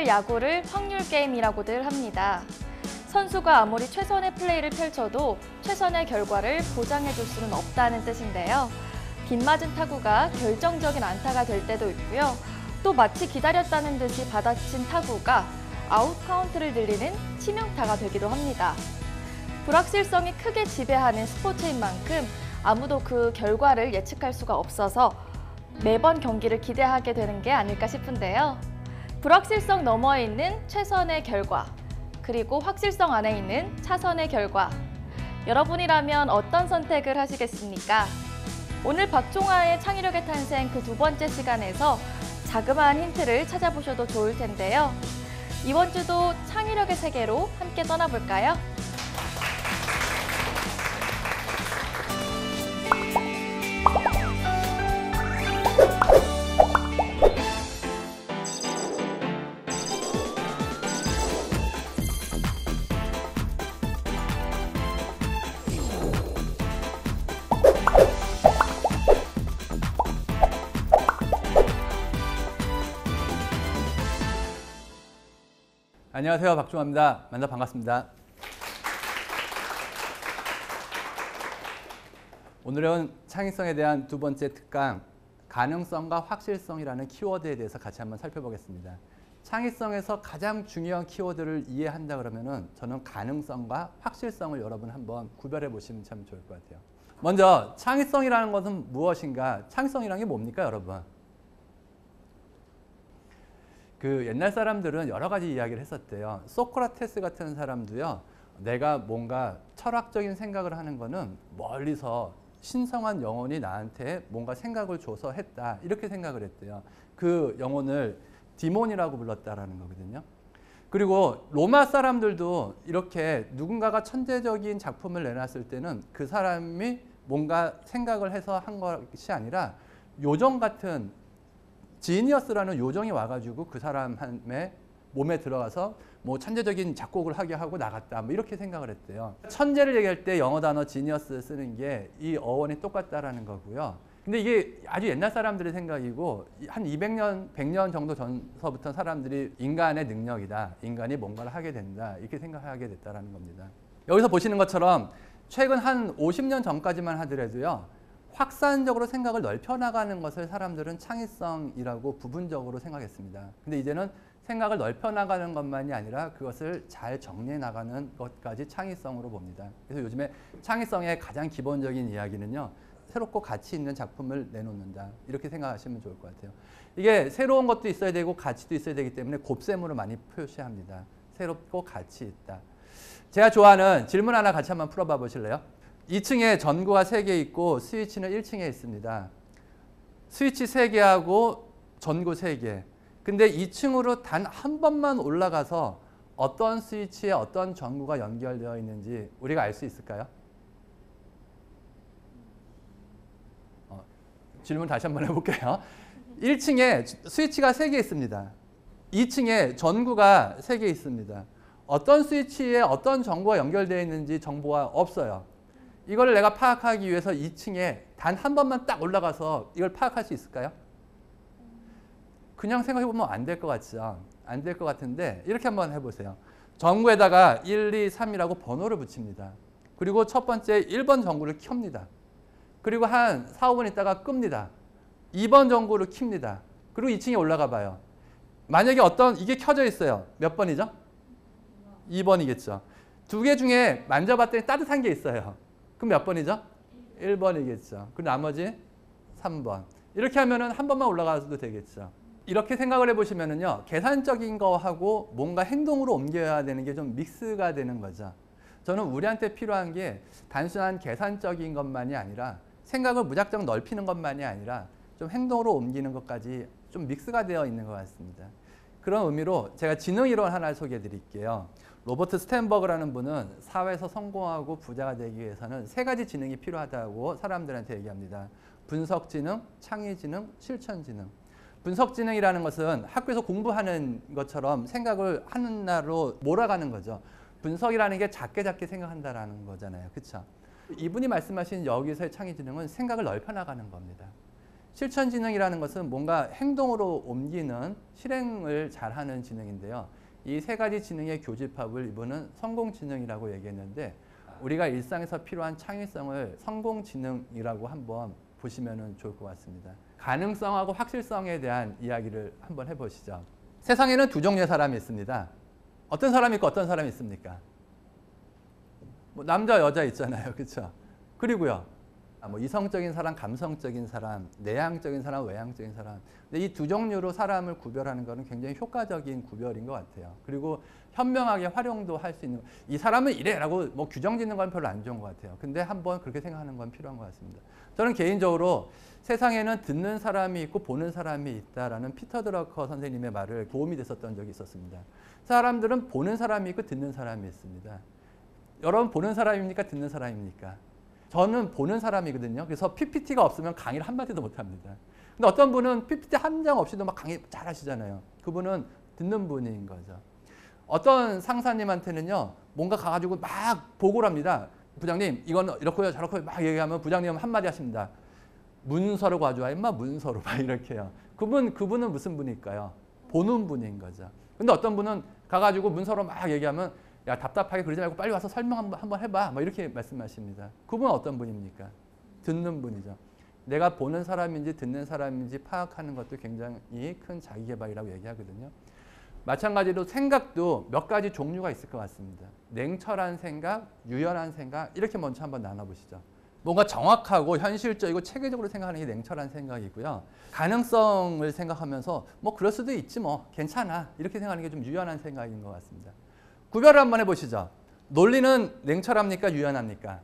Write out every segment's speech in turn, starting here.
오늘 야구를 확률 게임이라고들 합니다. 선수가 아무리 최선의 플레이를 펼쳐도 최선의 결과를 보장해줄 수는 없다는 뜻인데요. 빗맞은 타구가 결정적인 안타가 될 때도 있고요. 또 마치 기다렸다는 듯이 받아친 타구가 아웃 카운트를 늘리는 치명타가 되기도 합니다. 불확실성이 크게 지배하는 스포츠인 만큼 아무도 그 결과를 예측할 수가 없어서 매번 경기를 기대하게 되는 게 아닐까 싶은데요. 불확실성 너머에 있는 최선의 결과, 그리고 확실성 안에 있는 차선의 결과. 여러분이라면 어떤 선택을 하시겠습니까? 오늘 박종화의 창의력의 탄생 그 두 번째 시간에서 자그마한 힌트를 찾아보셔도 좋을 텐데요. 이번 주도 창의력의 세계로 함께 떠나볼까요? 안녕하세요. 박종화입니다. 만나 반갑습니다. 오늘은 창의성에 대한 두 번째 특강, 가능성과 확실성이라는 키워드에 대해서 같이 한번 살펴보겠습니다. 창의성에서 가장 중요한 키워드를 이해한다 그러면은 저는 가능성과 확실성을 여러분 한번 구별해 보시면 참 좋을 것 같아요. 먼저 창의성이라는 것은 무엇인가? 창의성이라는 게 뭡니까, 여러분? 그 옛날 사람들은 여러 가지 이야기를 했었대요. 소크라테스 같은 사람도요, 내가 뭔가 철학적인 생각을 하는 거는 멀리서 신성한 영혼이 나한테 뭔가 생각을 줘서 했다, 이렇게 생각을 했대요. 그 영혼을 디몬이라고 불렀다라는 거거든요. 그리고 로마 사람들도 이렇게 누군가가 천재적인 작품을 내놨을 때는 그 사람이 뭔가 생각을 해서 한 것이 아니라 요정 같은 지니어스라는 요정이 와가지고 그 사람의 몸에 들어가서 뭐 천재적인 작곡을 하게 하고 나갔다, 뭐 이렇게 생각을 했대요. 천재를 얘기할 때 영어 단어 지니어스 쓰는 게 이 어원이 똑같다라는 거고요. 근데 이게 아주 옛날 사람들의 생각이고 한 200년, 100년 정도 전서부터 사람들이 인간의 능력이다, 인간이 뭔가를 하게 된다, 이렇게 생각하게 됐다라는 겁니다. 여기서 보시는 것처럼 최근 한 50년 전까지만 하더라도요, 확산적으로 생각을 넓혀나가는 것을 사람들은 창의성이라고 부분적으로 생각했습니다. 근데 이제는 생각을 넓혀나가는 것만이 아니라 그것을 잘 정리해나가는 것까지 창의성으로 봅니다. 그래서 요즘에 창의성의 가장 기본적인 이야기는요, 새롭고 가치 있는 작품을 내놓는다, 이렇게 생각하시면 좋을 것 같아요. 이게 새로운 것도 있어야 되고 가치도 있어야 되기 때문에 곱셈으로 많이 표시합니다. 새롭고 가치 있다. 제가 좋아하는 질문 하나 같이 한번 풀어봐 보실래요? 2층에 전구가 3개 있고 스위치는 1층에 있습니다. 스위치 3개하고 전구 3개. 근데 2층으로 단 한 번만 올라가서 어떤 스위치에 어떤 전구가 연결되어 있는지 우리가 알 수 있을까요? 질문 다시 한번 해볼게요. 1층에 스위치가 3개 있습니다. 2층에 전구가 3개 있습니다. 어떤 스위치에 어떤 전구가 연결되어 있는지 정보가 없어요. 이걸 내가 파악하기 위해서 2층에 단 한 번만 딱 올라가서 이걸 파악할 수 있을까요? 그냥 생각해보면 안 될 것 같죠? 안 될 것 같은데 이렇게 한번 해보세요. 전구에다가 1, 2, 3이라고 번호를 붙입니다. 그리고 첫 번째 1번 전구를 켭니다. 그리고 한 4, 5분 있다가 끕니다. 2번 전구를 켭니다. 그리고 2층에 올라가 봐요. 만약에 이게 켜져 있어요. 몇 번이죠? 2번이겠죠. 두 개 중에 만져봤더니 따뜻한 게 있어요. 그럼 몇 번이죠? 1번이겠죠. 그리고 나머지 3번. 이렇게 하면은 한 번만 올라가도 되겠죠. 이렇게 생각을 해보시면은요, 계산적인 거하고 뭔가 행동으로 옮겨야 되는 게 좀 믹스가 되는 거죠. 저는 우리한테 필요한 게 단순한 계산적인 것만이 아니라 생각을 무작정 넓히는 것만이 아니라 좀 행동으로 옮기는 것까지 좀 믹스가 되어 있는 것 같습니다. 그런 의미로 제가 지능이론 하나 소개해 드릴게요. 로버트 스탠버그라는 분은 사회에서 성공하고 부자가 되기 위해서는 3가지 지능이 필요하다고 사람들한테 얘기합니다. 분석지능, 창의지능, 실천지능. 분석지능이라는 것은 학교에서 공부하는 것처럼 생각을 하나로 몰아가는 거죠. 분석이라는 게 작게 생각한다는 거잖아요. 그렇죠? 이분이 말씀하신 여기서의 창의지능은 생각을 넓혀나가는 겁니다. 실천지능이라는 것은 뭔가 행동으로 옮기는 실행을 잘하는 지능인데요. 이 세 가지 지능의 교집합을 이분은 성공지능이라고 얘기했는데 우리가 일상에서 필요한 창의성을 성공지능이라고 한번 보시면 좋을 것 같습니다. 가능성하고 확실성에 대한 이야기를 한번 해보시죠. 세상에는 두 종류의 사람이 있습니다. 어떤 사람이 있고 어떤 사람이 있습니까? 뭐 남자 여자 있잖아요. 그렇죠? 그리고요. 뭐 이성적인 사람, 감성적인 사람, 내향적인 사람, 외향적인 사람. 근데 이 두 종류로 사람을 구별하는 것은 굉장히 효과적인 구별인 것 같아요. 그리고 현명하게 활용도 할 수 있는. 이 사람은 이래라고 뭐 규정 짓는 건 별로 안 좋은 것 같아요. 근데 한번 그렇게 생각하는 건 필요한 것 같습니다. 저는 개인적으로 세상에는 듣는 사람이 있고 보는 사람이 있다라는 피터 드러커 선생님의 말을 도움이 됐었던 적이 있었습니다. 사람들은 보는 사람이 있고 듣는 사람이 있습니다. 여러분 보는 사람입니까? 듣는 사람입니까? 저는 보는 사람이거든요. 그래서 PPT가 없으면 강의를 한마디도 못합니다. 근데 어떤 분은 PPT 한 장 없이도 막 강의 잘 하시잖아요. 그분은 듣는 분인 거죠. 어떤 상사님한테는요. 뭔가 가가지고 막 보고를 합니다. 부장님 이건 이렇고요 저렇고요 막 얘기하면 부장님은 한마디 하십니다. 문서로 가져와 임마 문서로 막 이렇게요. 그분은 무슨 분일까요? 보는 분인 거죠. 근데 어떤 분은 가가지고 문서로 막 얘기하면 야 답답하게 그러지 말고 빨리 와서 설명 한번 해봐. 뭐 이렇게 말씀하십니다. 그분은 어떤 분입니까? 듣는 분이죠. 내가 보는 사람인지 듣는 사람인지 파악하는 것도 굉장히 큰 자기개발이라고 얘기하거든요. 마찬가지로 생각도 몇 가지 종류가 있을 것 같습니다. 냉철한 생각, 유연한 생각 이렇게 먼저 한번 나눠보시죠. 뭔가 정확하고 현실적이고 체계적으로 생각하는 게 냉철한 생각이고요. 가능성을 생각하면서 뭐 그럴 수도 있지 뭐 괜찮아 이렇게 생각하는 게 좀 유연한 생각인 것 같습니다. 구별을 한번 해보시죠. 논리는 냉철합니까? 유연합니까?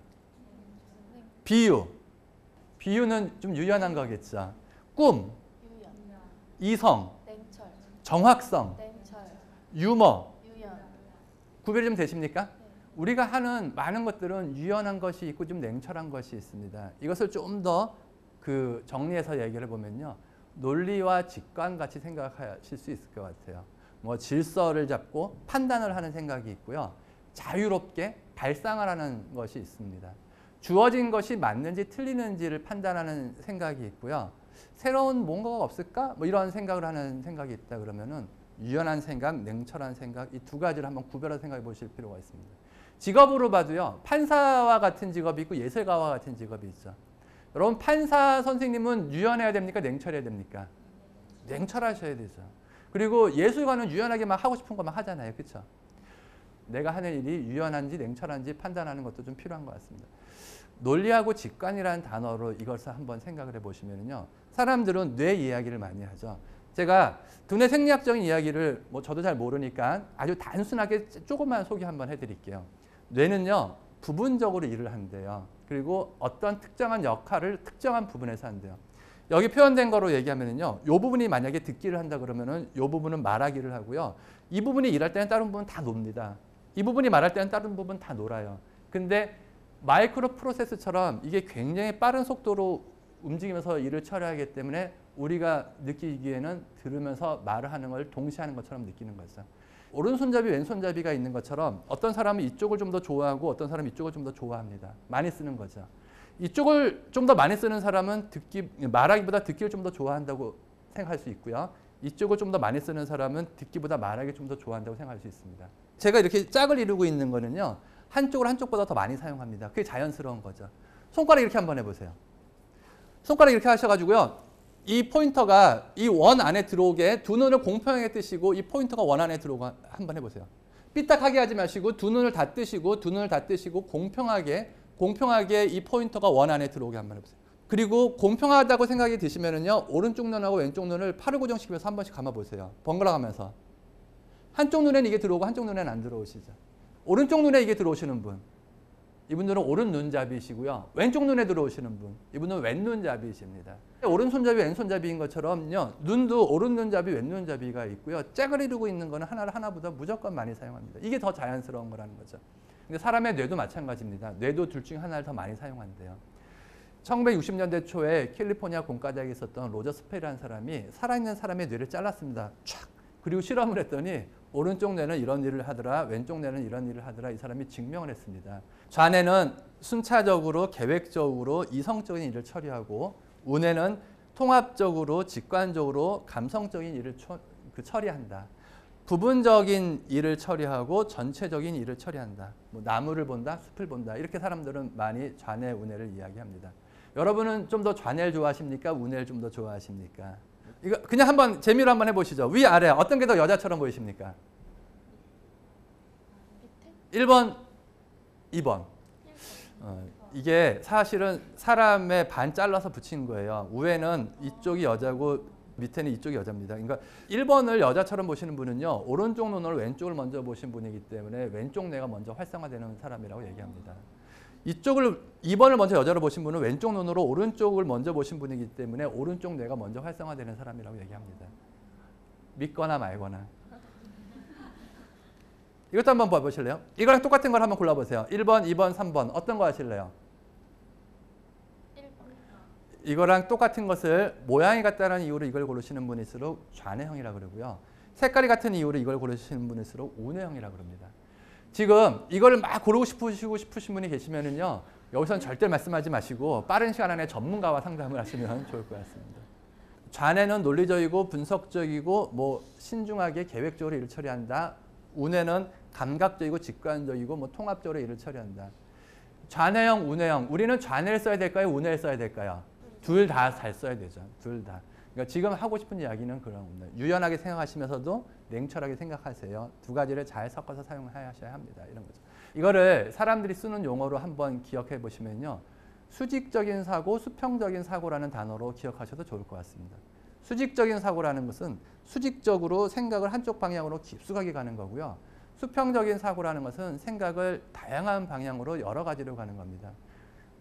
비유는 좀 유연한 거겠죠. 꿈, 유연, 이성, 냉철, 정확성, 냉철, 유머. 유연. 구별이 좀 되십니까? 우리가 하는 많은 것들은 유연한 것이 있고 좀 냉철한 것이 있습니다. 이것을 좀 더 정리해서 얘기를 보면요. 논리와 직관 같이 생각하실 수 있을 것 같아요. 뭐 질서를 잡고 판단을 하는 생각이 있고요. 자유롭게 발상을 하는 것이 있습니다. 주어진 것이 맞는지 틀리는지를 판단하는 생각이 있고요. 새로운 뭔가가 없을까? 뭐 이런 생각을 하는 생각이 있다 그러면은 유연한 생각, 냉철한 생각 이 두 가지를 한번 구별해서 생각해 보실 필요가 있습니다. 직업으로 봐도요. 판사와 같은 직업이 있고 예술가와 같은 직업이 있죠. 여러분 판사 선생님은 유연해야 됩니까? 냉철해야 됩니까? 냉철하셔야 되죠. 그리고 예술가는 유연하게 막 하고 싶은 것만 하잖아요. 그렇죠? 내가 하는 일이 유연한지 냉철한지 판단하는 것도 좀 필요한 것 같습니다. 논리하고 직관이라는 단어로 이것을 한번 생각을 해보시면요. 사람들은 뇌 이야기를 많이 하죠. 제가 두뇌 생리학적인 이야기를 뭐 저도 잘 모르니까 아주 단순하게 조금만 소개 한번 해드릴게요. 뇌는요. 부분적으로 일을 한대요. 그리고 어떤 특정한 역할을 특정한 부분에서 한대요. 여기 표현된 거로 얘기하면요. 이 부분이 만약에 듣기를 한다 그러면은 이 부분은 말하기를 하고요. 이 부분이 일할 때는 다른 부분은 다 놉니다. 이 부분이 말할 때는 다른 부분 다 놀아요. 근데 마이크로 프로세스처럼 이게 굉장히 빠른 속도로 움직이면서 일을 처리하기 때문에 우리가 느끼기에는 들으면서 말을 하는 걸 동시에 하는 것처럼 느끼는 거죠. 오른손잡이 왼손잡이가 있는 것처럼 어떤 사람은 이쪽을 좀 더 좋아하고 어떤 사람은 이쪽을 좀 더 좋아합니다. 많이 쓰는 거죠. 이쪽을 좀 더 많이 쓰는 사람은 말하기보다 듣기를 좀 더 좋아한다고 생각할 수 있고요. 이쪽을 좀 더 많이 쓰는 사람은 듣기보다 말하기 좀 더 좋아한다고 생각할 수 있습니다. 제가 이렇게 짝을 이루고 있는 거는요. 한쪽을 한쪽보다 더 많이 사용합니다. 그게 자연스러운 거죠. 손가락 이렇게 한번 해보세요. 손가락 이렇게 하셔가지고요. 이 포인터가 이 원 안에 들어오게 두 눈을 공평하게 뜨시고 이 포인터가 원 안에 들어오고 한번 해보세요. 삐딱하게 하지 마시고 두 눈을 다 뜨시고 공평하게 이 포인터가 원 안에 들어오게 한번 해보세요. 그리고 공평하다고 생각이 드시면은요. 오른쪽 눈하고 왼쪽 눈을 팔을 고정시키면서 한 번씩 감아보세요. 번갈아 가면서. 한쪽 눈에는 이게 들어오고 한쪽 눈에는 안 들어오시죠. 오른쪽 눈에 이게 들어오시는 분. 이분들은 오른 눈잡이시고요. 왼쪽 눈에 들어오시는 분. 이분은 왼 눈잡이십니다. 오른손잡이 왼손잡이인 것처럼요. 눈도 오른 눈잡이 왼 눈잡이가 있고요. 짝을 이루고 있는 거는 하나를 하나보다 무조건 많이 사용합니다. 이게 더 자연스러운 거라는 거죠. 근데 사람의 뇌도 마찬가지입니다. 뇌도 둘 중 하나를 더 많이 사용한대요. 1960년대 초에 캘리포니아 공과대학에 있었던 로저 스펠이라는 사람이 살아있는 사람의 뇌를 잘랐습니다. 촥! 그리고 실험을 했더니 오른쪽 뇌는 이런 일을 하더라, 왼쪽 뇌는 이런 일을 하더라 이 사람이 증명을 했습니다. 좌뇌는 순차적으로 계획적으로 이성적인 일을 처리하고 우뇌는 통합적으로 직관적으로 감성적인 일을 처리한다. 부분적인 일을 처리하고 전체적인 일을 처리한다. 뭐 나무를 본다, 숲을 본다. 이렇게 사람들은 많이 좌뇌, 우뇌를 이야기합니다. 여러분은 좀 더 좌뇌를 좋아하십니까? 우뇌를 좀 더 좋아하십니까? 이거 그냥 한번 재미로 한번 해보시죠. 위, 아래 어떤 게 더 여자처럼 보이십니까? 1번, 2번. 이게 사실은 사람의 반 잘라서 붙인 거예요. 우에는 이쪽이 여자고 밑에는 이쪽이 여자입니다. 그러니까 1번을 여자처럼 보시는 분은요. 오른쪽 눈으로 왼쪽을 먼저 보신 분이기 때문에 왼쪽 뇌가 먼저 활성화되는 사람이라고 얘기합니다. 이쪽을 2번을 먼저 여자로 보신 분은 왼쪽 눈으로 오른쪽을 먼저 보신 분이기 때문에 오른쪽 뇌가 먼저 활성화되는 사람이라고 얘기합니다. 믿거나 말거나. 이것도 한번 봐보실래요? 이거랑 똑같은 걸 한번 골라보세요. 1번, 2번, 3번. 어떤 거 하실래요? 1번. 이거랑 똑같은 것을 모양이 같다는 이유로 이걸 고르시는 분일수록 좌뇌형이라고 그러고요. 색깔이 같은 이유로 이걸 고르시는 분일수록 우뇌형이라고 그럽니다. 지금 이거를 막 고르고 싶으신 분이 계시면은요. 여기서는 절대 말씀하지 마시고 빠른 시간 안에 전문가와 상담을 하시면 좋을 것 같습니다. 좌뇌는 논리적이고 분석적이고 뭐 신중하게 계획적으로 일을 처리한다. 우뇌는 감각적이고 직관적이고 뭐 통합적으로 일을 처리한다. 좌뇌형, 우뇌형. 우리는 좌뇌를 써야 될까요? 우뇌를 써야 될까요? 둘 다 잘 써야 되죠. 둘 다. 그러니까 지금 하고 싶은 이야기는 그런 겁니다. 유연하게 생각하시면서도 냉철하게 생각하세요. 두 가지를 잘 섞어서 사용하셔야 합니다. 이런 거죠. 이거를 사람들이 쓰는 용어로 한번 기억해 보시면요. 수직적인 사고, 수평적인 사고라는 단어로 기억하셔도 좋을 것 같습니다. 수직적인 사고라는 것은 수직적으로 생각을 한쪽 방향으로 깊숙하게 가는 거고요. 수평적인 사고라는 것은 생각을 다양한 방향으로 여러 가지로 가는 겁니다.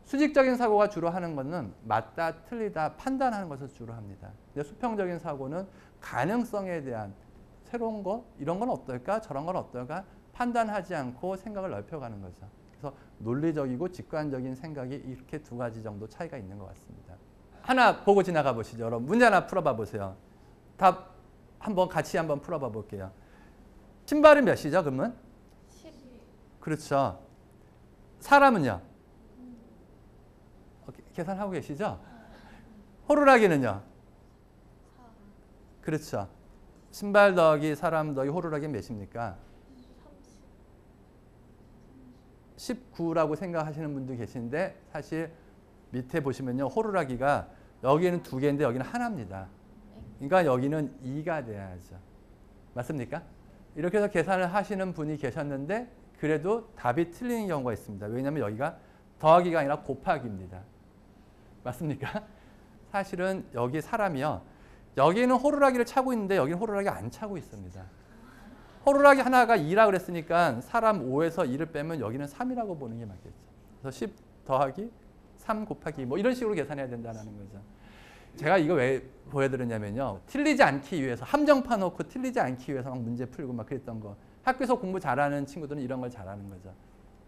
수직적인 사고가 주로 하는 것은 맞다, 틀리다, 판단하는 것을 주로 합니다. 근데 수평적인 사고는 가능성에 대한 새로운 거, 이런 건 어떨까, 저런 건 어떨까 판단하지 않고 생각을 넓혀가는 거죠. 그래서 논리적이고 직관적인 생각이 이렇게 두 가지 정도 차이가 있는 것 같습니다. 하나 보고 지나가 보시죠. 여러분 문제 하나 풀어봐 보세요. 답 한번 같이 한번 풀어봐 볼게요. 신발은 몇이죠, 그러면? 10. 그렇죠. 사람은요? 계산하고 계시죠? 호루라기는요? 4. 그렇죠. 신발 더하기 사람 더하기 호루라기 몇입니까? 19라고 생각하시는 분도 계신데 사실 밑에 보시면요. 호루라기가 여기는 두 개인데 여기는 하나입니다. 그러니까 여기는 2가 돼야죠. 맞습니까? 이렇게 해서 계산을 하시는 분이 계셨는데 그래도 답이 틀리는 경우가 있습니다. 왜냐하면 여기가 더하기가 아니라 곱하기입니다. 맞습니까? 사실은 여기 사람이요. 여기는 호루라기를 차고 있는데 여기는 호루라기 안 차고 있습니다. 호루라기 하나가 2라 그랬으니까 사람 5에서 2를 빼면 여기는 3이라고 보는 게 맞겠죠. 그래서 10 더하기 3 곱하기 뭐 이런 식으로 계산해야 된다는 거죠. 제가 이거 왜 보여드렸냐면요. 틀리지 않기 위해서 함정파 놓고 틀리지 않기 위해서 막 문제 풀고 막 그랬던 거. 학교에서 공부 잘하는 친구들은 이런 걸 잘하는 거죠.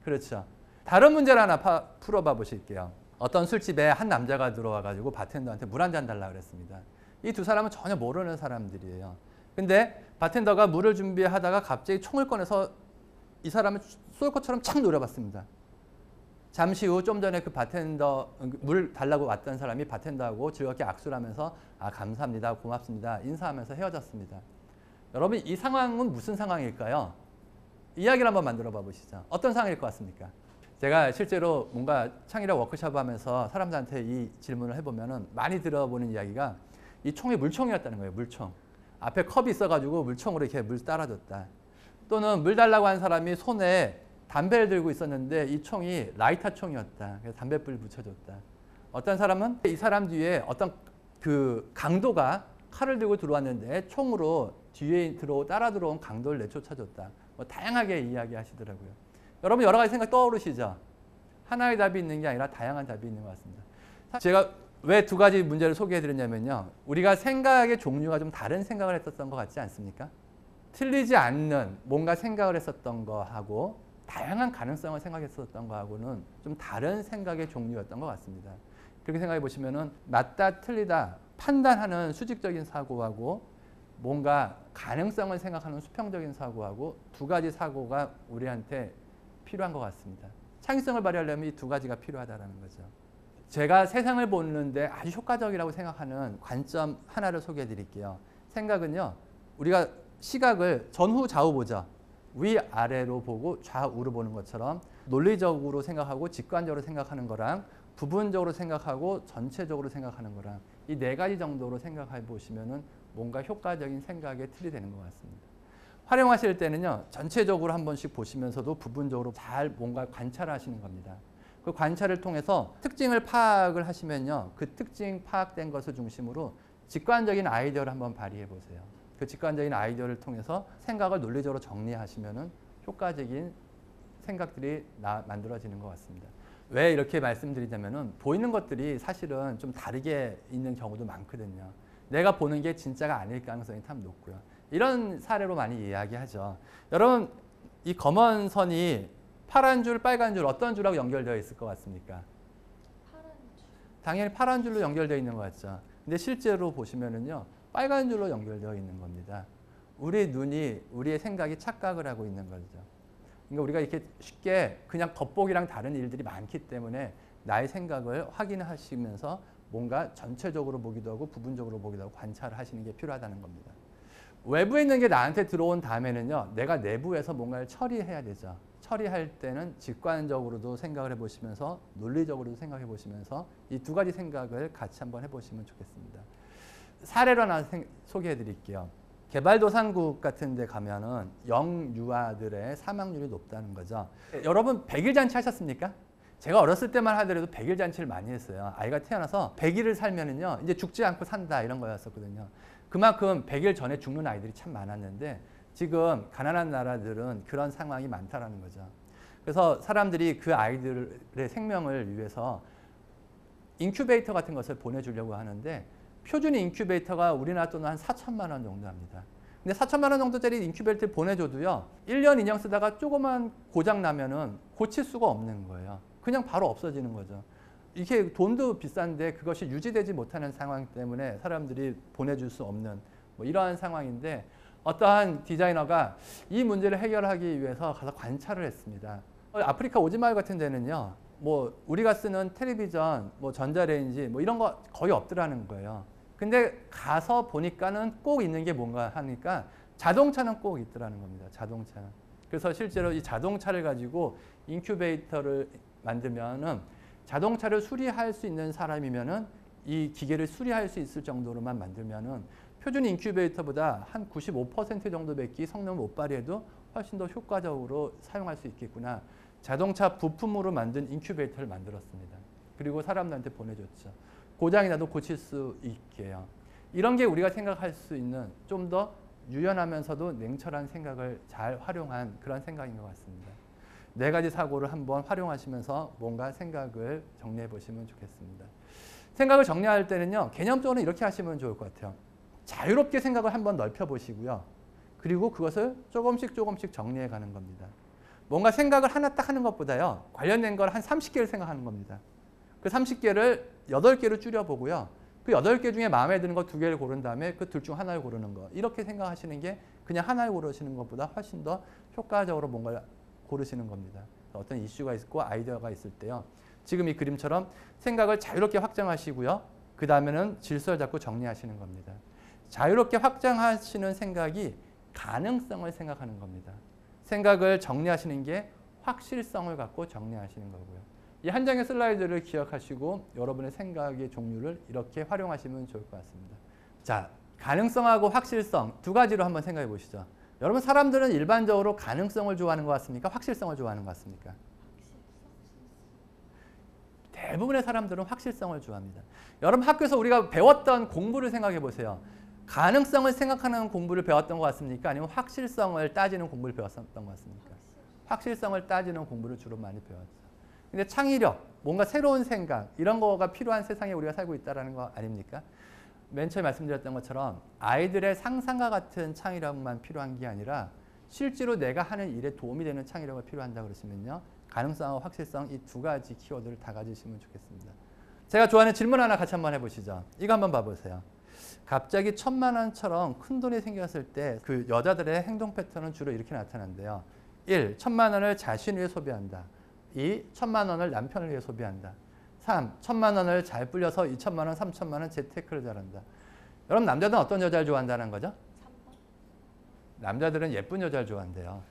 그렇죠. 다른 문제를 하나 풀어봐 보실게요. 어떤 술집에 한 남자가 들어와가지고 바텐더한테 물 한 잔 달라 그랬습니다. 이 두 사람은 전혀 모르는 사람들이에요. 근데 바텐더가 물을 준비하다가 갑자기 총을 꺼내서 이 사람을 쏠 것처럼 착 노려봤습니다. 잠시 후 좀 전에 그 바텐더 물 달라고 왔던 사람이 바텐더하고 즐겁게 악수를 하면서 아 감사합니다, 고맙습니다 인사하면서 헤어졌습니다. 여러분 이 상황은 무슨 상황일까요? 이야기를 한번 만들어 봐 보시죠. 어떤 상황일 것 같습니까? 제가 실제로 뭔가 창의력 워크숍 하면서 사람들한테 이 질문을 해보면 많이 들어보는 이야기가 이 총이 물총이었다는 거예요. 물총. 앞에 컵이 있어가지고 물총으로 이렇게 물 따라줬다. 또는 물 달라고 한 사람이 손에 담배를 들고 있었는데 이 총이 라이터 총이었다. 그래서 담배불 붙여줬다. 어떤 사람은 이 사람 뒤에 어떤 그 강도가 칼을 들고 들어왔는데 총으로 뒤에 따라 들어온 강도를 내쫓아줬다. 뭐 다양하게 이야기하시더라고요. 여러분 여러 가지 생각 떠오르시죠? 하나의 답이 있는 게 아니라 다양한 답이 있는 것 같습니다. 제가 왜 두 가지 문제를 소개해드렸냐면요. 우리가 생각의 종류가 좀 다른 생각을 했었던 것 같지 않습니까? 틀리지 않는 뭔가 생각을 했었던 거하고 다양한 가능성을 생각했었던 거하고는 좀 다른 생각의 종류였던 것 같습니다. 그렇게 생각해 보시면은 맞다, 틀리다 판단하는 수직적인 사고하고 뭔가 가능성을 생각하는 수평적인 사고하고 두 가지 사고가 우리한테 필요한 것 같습니다. 창의성을 발휘하려면 이 두 가지가 필요하다는 거죠. 제가 세상을 보는데 아주 효과적이라고 생각하는 관점 하나를 소개해 드릴게요. 생각은요. 우리가 시각을 전후 좌우 보죠. 위아래로 보고 좌우로 보는 것처럼 논리적으로 생각하고 직관적으로 생각하는 거랑 부분적으로 생각하고 전체적으로 생각하는 거랑 이 네 가지 정도로 생각해 보시면은 뭔가 효과적인 생각의 틀이 되는 것 같습니다. 활용하실 때는요. 전체적으로 한 번씩 보시면서도 부분적으로 잘 뭔가 관찰하시는 겁니다. 그 관찰을 통해서 특징을 파악을 하시면요. 그 특징 파악된 것을 중심으로 직관적인 아이디어를 한번 발휘해 보세요. 그 직관적인 아이디어를 통해서 생각을 논리적으로 정리하시면은 효과적인 생각들이 만들어지는 것 같습니다. 왜 이렇게 말씀드리냐면은 보이는 것들이 사실은 좀 다르게 있는 경우도 많거든요. 내가 보는 게 진짜가 아닐 가능성이 참 높고요. 이런 사례로 많이 이야기하죠. 여러분, 이 검은 선이 파란 줄, 빨간 줄 어떤 줄하고 연결되어 있을 것 같습니까? 파란 줄. 당연히 파란 줄로 연결되어 있는 것 같죠. 근데 실제로 보시면은요, 빨간 줄로 연결되어 있는 겁니다. 우리 눈이 우리의 생각이 착각을 하고 있는 거죠. 그러니까 우리가 이렇게 쉽게 그냥 겉보기랑 다른 일들이 많기 때문에 나의 생각을 확인하시면서 뭔가 전체적으로 보기도 하고 부분적으로 보기도 하고 관찰을 하시는 게 필요하다는 겁니다. 외부에 있는 게 나한테 들어온 다음에는요. 내가 내부에서 뭔가를 처리해야 되죠. 처리할 때는 직관적으로도 생각을 해보시면서 논리적으로도 생각해 보시면서 이 두 가지 생각을 같이 한번 해보시면 좋겠습니다. 사례로 하나 소개해 드릴게요. 개발도상국 같은 데 가면은 영유아들의 사망률이 높다는 거죠. 여러분 100일 잔치 하셨습니까? 제가 어렸을 때만 하더라도 100일 잔치를 많이 했어요. 아이가 태어나서 100일을 살면은요. 이제 죽지 않고 산다 이런 거였었거든요. 그만큼 100일 전에 죽는 아이들이 참 많았는데 지금 가난한 나라들은 그런 상황이 많다라는 거죠. 그래서 사람들이 그 아이들의 생명을 위해서 인큐베이터 같은 것을 보내주려고 하는데 표준 인큐베이터가 우리나라 돈은 한 4천만 원 정도 합니다. 근데 4천만 원 정도짜리 인큐베이터를 보내줘도요. 1년, 2년 쓰다가 조그만 고장 나면은 고칠 수가 없는 거예요. 그냥 바로 없어지는 거죠. 이게 돈도 비싼데 그것이 유지되지 못하는 상황 때문에 사람들이 보내줄 수 없는 뭐 이러한 상황인데 어떠한 디자이너가 이 문제를 해결하기 위해서 가서 관찰을 했습니다. 아프리카 오지마을 같은 데는요. 뭐 우리가 쓰는 텔레비전, 뭐 전자레인지 뭐 이런 거 거의 없더라는 거예요. 근데 가서 보니까는 꼭 있는 게 뭔가 하니까 자동차는 꼭 있더라는 겁니다. 자동차는. 그래서 실제로 이 자동차를 가지고 인큐베이터를 만들면은 자동차를 수리할 수 있는 사람이면은 이 기계를 수리할 수 있을 정도로만 만들면은 표준 인큐베이터보다 한 95% 정도밖에 성능을 못 발휘해도 훨씬 더 효과적으로 사용할 수 있겠구나. 자동차 부품으로 만든 인큐베이터를 만들었습니다. 그리고 사람들한테 보내줬죠. 고장이 나도 고칠 수 있게요. 이런 게 우리가 생각할 수 있는 좀 더 유연하면서도 냉철한 생각을 잘 활용한 그런 생각인 것 같습니다. 네 가지 사고를 한번 활용하시면서 뭔가 생각을 정리해 보시면 좋겠습니다. 생각을 정리할 때는요. 개념적으로 이렇게 하시면 좋을 것 같아요. 자유롭게 생각을 한번 넓혀 보시고요. 그리고 그것을 조금씩 정리해 가는 겁니다. 뭔가 생각을 하나 딱 하는 것보다요. 관련된 걸 한 30개를 생각하는 겁니다. 그 30개를 8개로 줄여보고요. 그 8개 중에 마음에 드는 거 2개를 고른 다음에 그 둘 중 하나를 고르는 거. 이렇게 생각하시는 게 그냥 하나를 고르시는 것보다 훨씬 더 효과적으로 뭔가를 고르시는 겁니다. 어떤 이슈가 있고 아이디어가 있을 때요. 지금 이 그림처럼 생각을 자유롭게 확장하시고요. 그 다음에는 질서를 잡고 정리하시는 겁니다. 자유롭게 확장하시는 생각이 가능성을 생각하는 겁니다. 생각을 정리하시는 게 확실성을 갖고 정리하시는 거고요. 이 한 장의 슬라이드를 기억하시고 여러분의 생각의 종류를 이렇게 활용하시면 좋을 것 같습니다. 자, 가능성하고 확실성 두 가지로 한번 생각해 보시죠. 여러분 사람들은 일반적으로 가능성을 좋아하는 것 같습니까? 확실성을 좋아하는 것 같습니까? 대부분의 사람들은 확실성을 좋아합니다. 여러분 학교에서 우리가 배웠던 공부를 생각해 보세요. 가능성을 생각하는 공부를 배웠던 것 같습니까? 아니면 확실성을 따지는 공부를 배웠던 것 같습니까? 확실성을 따지는 공부를 주로 많이 배웠죠. 근데 창의력, 뭔가 새로운 생각 이런 거가 필요한 세상에 우리가 살고 있다는 거 아닙니까? 맨 처음에 말씀드렸던 것처럼 아이들의 상상과 같은 창의력만 필요한 게 아니라 실제로 내가 하는 일에 도움이 되는 창의력이 필요한다 그러시면요. 가능성과 확실성 이 두 가지 키워드를 다 가지시면 좋겠습니다. 제가 좋아하는 질문 하나 같이 한번 해보시죠. 이거 한번 봐보세요. 갑자기 1,000만 원처럼 큰 돈이 생겼을 때 그 여자들의 행동 패턴은 주로 이렇게 나타난대요. 1. 1,000만 원을 자신 위해 소비한다. 2. 1,000만 원을 남편을 위해 소비한다. 3. 1,000만 원을 잘 불려서 2,000만 원, 3,000만 원 재테크를 잘한다. 여러분 남자들은 어떤 여자를 좋아한다는 거죠? 남자들은 예쁜 여자를 좋아한대요.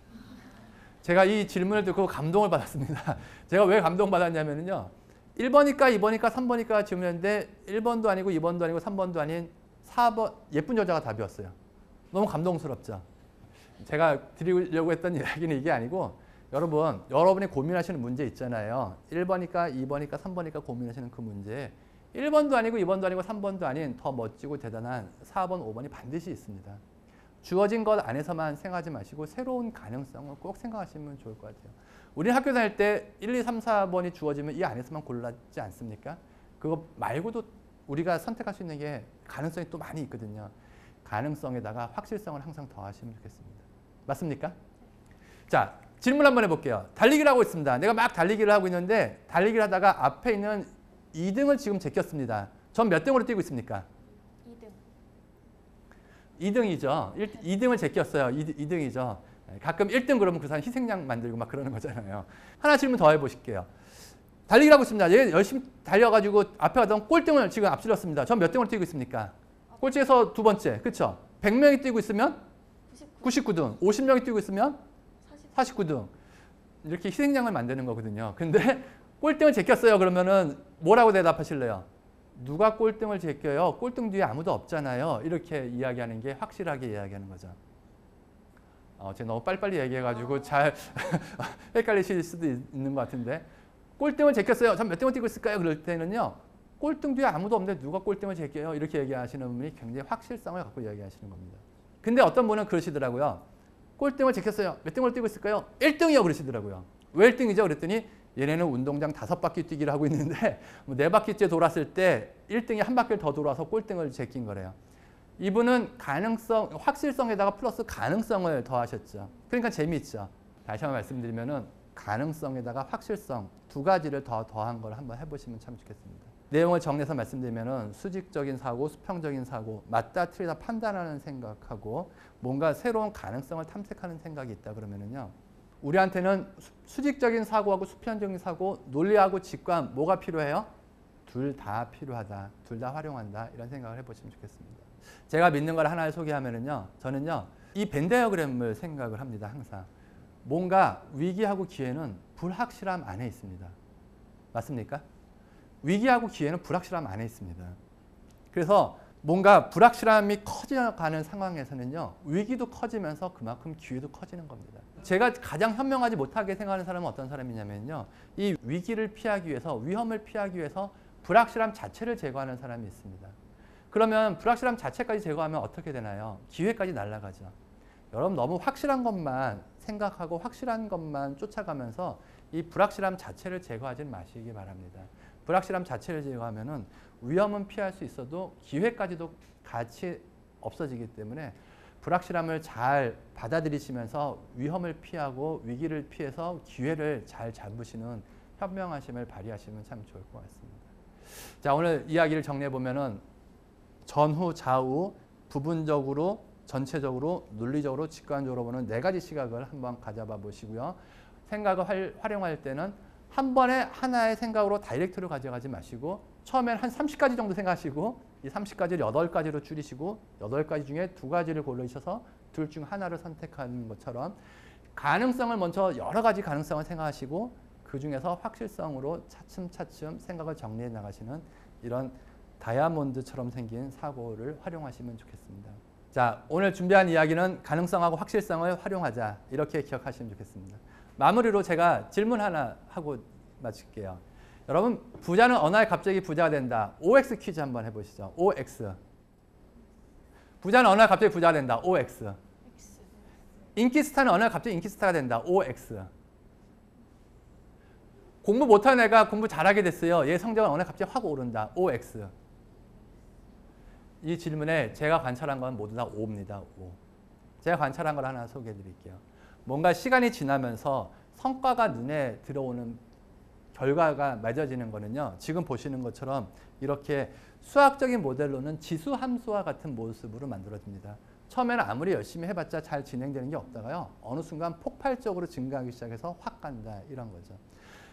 제가 이 질문을 듣고 감동을 받았습니다. 제가 왜 감동받았냐면요. 1번이니까 2번이니까 3번이니까 질문했는데 1번도 아니고 2번도 아니고 3번도 아닌 4번 예쁜 여자가 답이었어요. 너무 감동스럽죠. 제가 드리려고 했던 이야기는 이게 아니고 여러분이 고민하시는 문제 있잖아요. 1번이니까 2번이니까 3번이니까 고민하시는 그 문제 1번도 아니고 2번도 아니고 3번도 아닌 더 멋지고 대단한 4번, 5번이 반드시 있습니다. 주어진 것 안에서만 생각하지 마시고 새로운 가능성을 꼭 생각하시면 좋을 것 같아요. 우리는 학교 다닐 때 1, 2, 3, 4번이 주어지면 이 안에서만 골랐지 않습니까? 그거 말고도 우리가 선택할 수 있는 게 가능성이 또 많이 있거든요. 가능성에다가 확실성을 항상 더하시면 좋겠습니다. 맞습니까? 자, 질문 한번 해볼게요. 달리기를 하고 있습니다. 내가 막 달리기를 하고 있는데 달리기를 하다가 앞에 있는 2등을 지금 제꼈습니다. 전 몇 등으로 뛰고 있습니까? 2등이죠. 2등을 제꼈어요. 2등이죠. 가끔 1등 그러면 그 사람 희생양 만들고 막 그러는 거잖아요. 하나 질문 더 해보실게요. 달리기를 하고 있습니다. 얘 열심히 달려가지고 앞에 가던 꼴등을 지금 앞질렀습니다. 전 몇 등으로 뛰고 있습니까? 꼴찌에서 두 번째. 그렇죠? 100명이 뛰고 있으면 99등. 50명이 뛰고 있으면 49등. 이렇게 희생양을 만드는 거거든요. 근데 꼴등을 제꼈어요. 그러면은 뭐라고 대답하실래요? 누가 꼴등을 제껴요? 꼴등 뒤에 아무도 없잖아요. 이렇게 이야기하는 게 확실하게 이야기하는 거죠. 제가 너무 빨리빨리 얘기해가지고 잘 헷갈리실 수도 있는 것 같은데 꼴등을 제꼈어요. 전 몇 등을 뛰고 있을까요? 그럴 때는요. 꼴등 뒤에 아무도 없는데 누가 꼴등을 제껴요? 이렇게 얘기하시는 분이 굉장히 확실성을 갖고 이야기하시는 겁니다. 근데 어떤 분은 그러시더라고요. 꼴등을 제꼈어요. 몇 등을 뛰고 있을까요? 1등이요. 그러시더라고요. 왜 1등이죠? 그랬더니 얘네는 운동장 5바퀴 뛰기를 하고 있는데 4바퀴째 돌았을 때 1등이 한 바퀴를 더 돌아서 꼴등을 제낀 거래요. 이분은 가능성, 확실성에다가 플러스 가능성을 더하셨죠. 그러니까 재미있죠. 다시 한번 말씀드리면은 가능성에다가 확실성 두 가지를 더한 걸 한번 해보시면 참 좋겠습니다. 내용을 정리해서 말씀드리면은 수직적인 사고, 수평적인 사고, 맞다 틀리다 판단하는 생각하고 뭔가 새로운 가능성을 탐색하는 생각이 있다 그러면은요. 우리한테는 수직적인 사고하고 수평적인 사고, 논리하고 직관 뭐가 필요해요? 둘 다 필요하다. 둘 다 활용한다. 이런 생각을 해보시면 좋겠습니다. 제가 믿는 걸 하나를 소개하면은요. 저는요. 이 벤 다이어그램을 생각을 합니다. 항상. 뭔가 위기하고 기회는 불확실함 안에 있습니다. 맞습니까? 위기하고 기회는 불확실함 안에 있습니다. 그래서 뭔가 불확실함이 커져가는 상황에서는요. 위기도 커지면서 그만큼 기회도 커지는 겁니다. 제가 가장 현명하지 못하게 생각하는 사람은 어떤 사람이냐면요. 이 위기를 피하기 위해서, 위험을 피하기 위해서 불확실함 자체를 제거하는 사람이 있습니다. 그러면 불확실함 자체까지 제거하면 어떻게 되나요? 기회까지 날아가죠. 여러분 너무 확실한 것만 생각하고 확실한 것만 쫓아가면서 이 불확실함 자체를 제거하지 마시기 바랍니다. 불확실함 자체를 제거하면은 위험은 피할 수 있어도 기회까지도 같이 없어지기 때문에 불확실함을 잘 받아들이시면서 위험을 피하고 위기를 피해서 기회를 잘 잡으시는 현명하심을 발휘하시면 참 좋을 것 같습니다. 자, 오늘 이야기를 정리해 보면은 전후, 좌우, 부분적으로, 전체적으로, 논리적으로, 직관적으로 보는 4가지 시각을 한번 가져봐 보시고요. 생각을 활용할 때는 한 번에 하나의 생각으로 다이렉트로 가져가지 마시고 처음엔 한 30가지 정도 생각하시고 이 30가지를 8가지로 줄이시고 8가지 중에 2가지를 고르셔서 둘 중 하나를 선택하는 것처럼 가능성을 먼저 여러 가지 가능성을 생각하시고 그 중에서 확실성으로 차츰차츰 생각을 정리해 나가시는 이런 다이아몬드처럼 생긴 사고를 활용하시면 좋겠습니다. 자, 오늘 준비한 이야기는 가능성하고 확실성을 활용하자 이렇게 기억하시면 좋겠습니다. 마무리로 제가 질문 하나 하고 마칠게요. 여러분 부자는 어느 날 갑자기 부자가 된다. OX 퀴즈 한번 해보시죠. OX. 부자는 어느 날 갑자기 부자가 된다. OX. 인기 스타는 어느 날 갑자기 인기 스타가 된다. OX. 공부 못하는 애가 공부 잘하게 됐어요. 얘 성적은 어느 날 갑자기 확 오른다. OX. 이 질문에 제가 관찰한 건 모두 다 O입니다. O. 제가 관찰한 걸 하나 소개해 드릴게요. 뭔가 시간이 지나면서 성과가 눈에 들어오는 결과가 맺어지는 거는요. 지금 보시는 것처럼 이렇게 수학적인 모델로는 지수 함수와 같은 모습으로 만들어집니다. 처음에는 아무리 열심히 해봤자 잘 진행되는 게 없다가요. 어느 순간 폭발적으로 증가하기 시작해서 확 간다. 이런 거죠.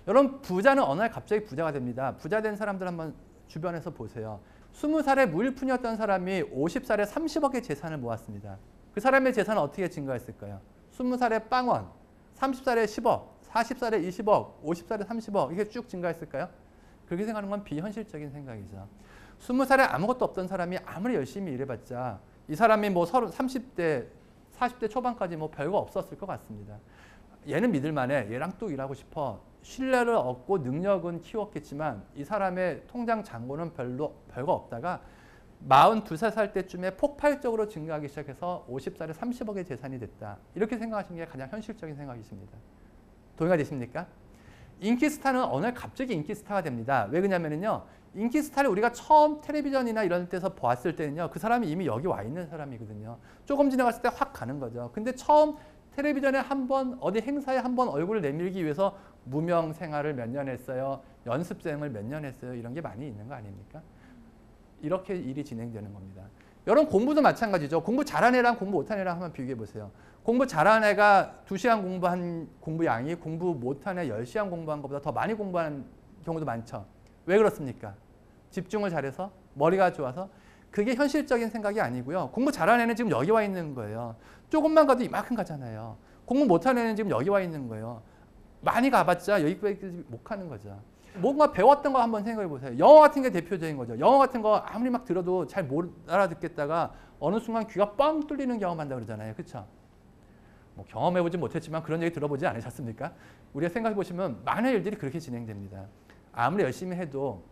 여러분 부자는 어느 날 갑자기 부자가 됩니다. 부자 된 사람들 한번 주변에서 보세요. 20살에 무일푼이었던 사람이 50살에 30억의 재산을 모았습니다. 그 사람의 재산은 어떻게 증가했을까요? 20살에 빵원, 30살에 10억, 40살에 20억, 50살에 30억 이게 쭉 증가했을까요? 그렇게 생각하는 건 비현실적인 생각이죠. 20살에 아무것도 없던 사람이 아무리 열심히 일해봤자 이 사람이 뭐 30대, 40대 초반까지 뭐 별거 없었을 것 같습니다. 얘는 믿을만해. 얘랑 또 일하고 싶어. 신뢰를 얻고 능력은 키웠겠지만 이 사람의 통장 잔고는 별거 없다가 42, 3살 때쯤에 폭발적으로 증가하기 시작해서 50살에 30억의 재산이 됐다. 이렇게 생각하시는 게 가장 현실적인 생각이십니다. 동의가 되십니까? 인기스타는 어느 날 갑자기 인기스타가 됩니다. 왜 그러냐면요. 인기스타를 우리가 처음 텔레비전이나 이런 데서 보았을 때는요. 그 사람이 이미 여기 와 있는 사람이거든요. 조금 지나갔을 때 확 가는 거죠. 근데 처음 텔레비전에 한번 어디 행사에 한번 얼굴을 내밀기 위해서 무명 생활을 몇 년 했어요. 연습생을 몇 년 했어요. 이런 게 많이 있는 거 아닙니까? 이렇게 일이 진행되는 겁니다. 여러분 공부도 마찬가지죠. 공부 잘하는 애랑 공부 못하는 애랑 한번 비교해 보세요. 공부 잘하는 애가 2시간 공부한 공부 양이 공부 못하는 애 10시간 공부한 것보다 더 많이 공부하는 경우도 많죠. 왜 그렇습니까? 집중을 잘해서 머리가 좋아서 그게 현실적인 생각이 아니고요. 공부 잘하는 애는 지금 여기 와 있는 거예요. 조금만 가도 이만큼 가잖아요. 공부 못하는 애는 지금 여기 와 있는 거예요. 많이 가봤자 여기까지 못 가는 거죠. 뭔가 배웠던 거 한번 생각해 보세요. 영어 같은 게 대표적인 거죠. 영어 같은 거 아무리 막 들어도 잘 못 알아듣겠다가 어느 순간 귀가 뻥 뚫리는 경험한다 그러잖아요. 그렇죠? 뭐 경험해보지 못했지만 그런 얘기 들어보지 않으셨습니까? 우리가 생각해 보시면 많은 일들이 그렇게 진행됩니다. 아무리 열심히 해도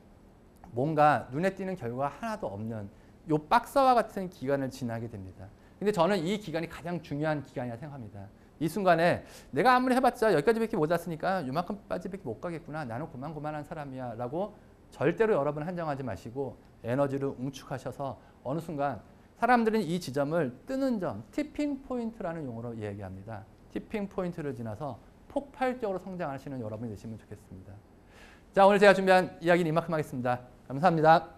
뭔가 눈에 띄는 결과가 하나도 없는 요 박사와 같은 기간을 지나게 됩니다. 근데 저는 이 기간이 가장 중요한 기간이라 생각합니다. 이 순간에 내가 아무리 해봤자 여기까지밖에 못 왔으니까 요만큼까지밖에 못 가겠구나. 나는 고만고만한 사람이야 라고 절대로 여러분 한정하지 마시고 에너지를 응축하셔서 어느 순간 사람들은 이 지점을 뜨는 점, 티핑 포인트라는 용어로 이야기합니다. 티핑 포인트를 지나서 폭발적으로 성장하시는 여러분이 되시면 좋겠습니다. 자, 오늘 제가 준비한 이야기는 이만큼 하겠습니다. 감사합니다.